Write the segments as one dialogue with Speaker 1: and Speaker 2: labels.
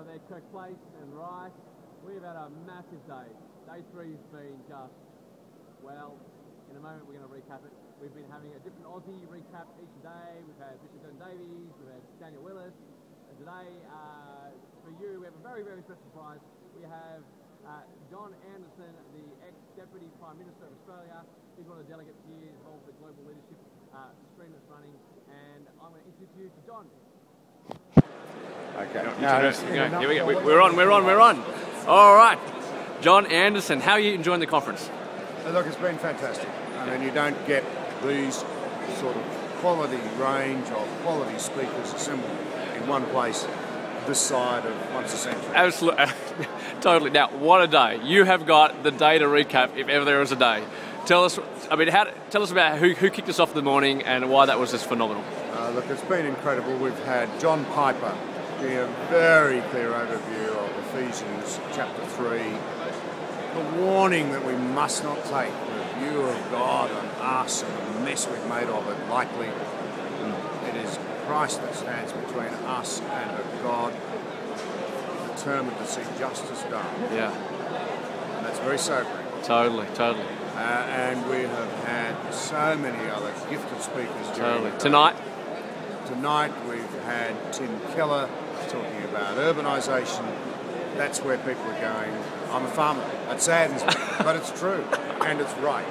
Speaker 1: there, Kirkplace and Rice. We've had a massive day. Day 3's been just, well, in a moment we're going to recap it. We've been having a different Aussie recap each day. We've had Bishop Davies, we've had Daniel Willis. And today, for you, we have a very, very special prize. We have John Anderson, the ex-Deputy Prime Minister of Australia. He's one of the delegates here involved with the Global Leadership stream that's running. And I'm going to introduce you to John.
Speaker 2: Okay.
Speaker 1: Here we go.
Speaker 2: We're on. All right. John Anderson, how are you enjoying the conference?
Speaker 3: Look, it's been fantastic. I mean, you don't get these sort of quality range of quality speakers assembled in one place this side of once a century.
Speaker 2: Absolutely. Totally. Now, what a day. You have got the day to recap, if ever there was a day. Tell us about who kicked us off the morning and why that was just phenomenal.
Speaker 3: Look, it's been incredible. We've had John Piper give a very clear overview of Ephesians chapter 3, the warning that we must not take the view of God and us and the mess we've made of it lightly. It is Christ that stands between us and a God determined to see justice done.
Speaker 2: Yeah.
Speaker 3: And that's very sobering.
Speaker 2: Totally.
Speaker 3: And we have had so many other gifted speakers.
Speaker 2: Totally.
Speaker 3: Tonight we've had Tim Keller talking about urbanisation. That's where people are going. I'm a farmer. That saddens me, but it's true and it's right.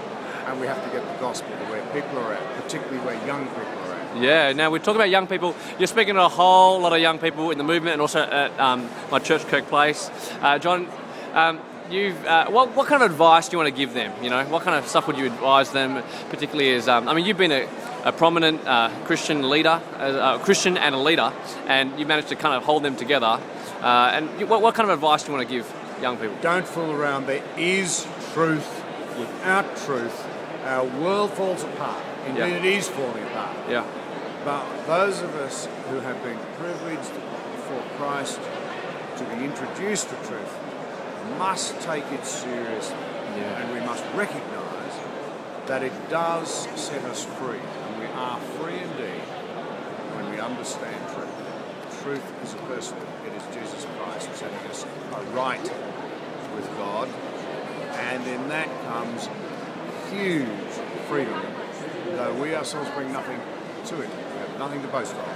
Speaker 3: And we have to get the gospel to where people are at, particularly where young people are at.
Speaker 2: Yeah. Now we talk about young people. You're speaking to a whole lot of young people in the movement, and also at my church, Kirkplace. John, what kind of advice do you want to give them? You know, what kind of stuff would you advise them, particularly as you've been a prominent Christian leader, a Christian and a leader, and you managed to kind of hold them together. And what kind of advice do you want to give young people?
Speaker 3: Don't fool around. There is truth. Without truth, our world falls apart. Indeed, It is falling apart.
Speaker 2: Yeah.
Speaker 3: But those of us who have been privileged before Christ to be introduced to truth must take it seriously.
Speaker 2: Yeah.
Speaker 3: And we must recognise that it does set us free. And we are free indeed when we understand truth. Truth is a person. It is Jesus Christ setting us right with God. And in that comes huge freedom, though we ourselves bring nothing to it. We have nothing to boast of.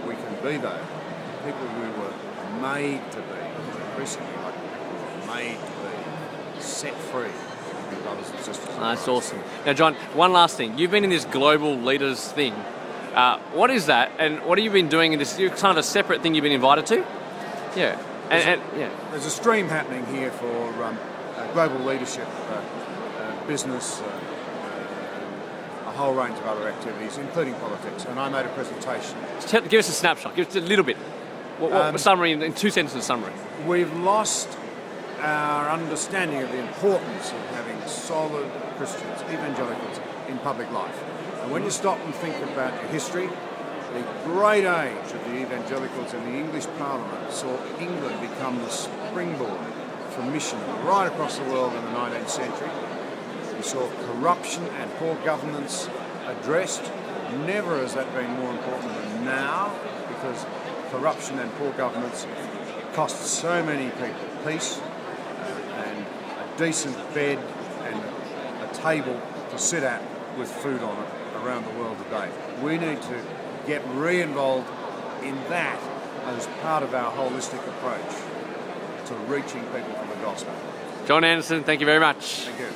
Speaker 3: We can be, though, people who were made to be, increasingly like people who were made to be set free, brothers and sisters.
Speaker 2: That's awesome. Now, John, one last thing. You've been in this global leaders thing. What is that, and what have you been doing in this? You're kind of a separate thing you've been invited to? Yeah.
Speaker 3: There's a stream happening here for global leadership, business, a whole range of other activities, including politics, and I made a presentation.
Speaker 2: Give us a snapshot, give us a little bit. A summary, in 2 sentences summary.
Speaker 3: We've lost our understanding of the importance of having solid Christians, evangelicals, in public life. And when you stop and think about your history, the great age of the evangelicals in the English Parliament saw England become the springboard for mission right across the world in the 19th century. We saw corruption and poor governance addressed. Never has that been more important than now, because corruption and poor governance cost so many people peace and a decent bed and a table to sit at with food on it around the world today. We need to get re-involved in that as part of our holistic approach to reaching people for the gospel.
Speaker 2: John Anderson, thank you very much.
Speaker 3: Thank you.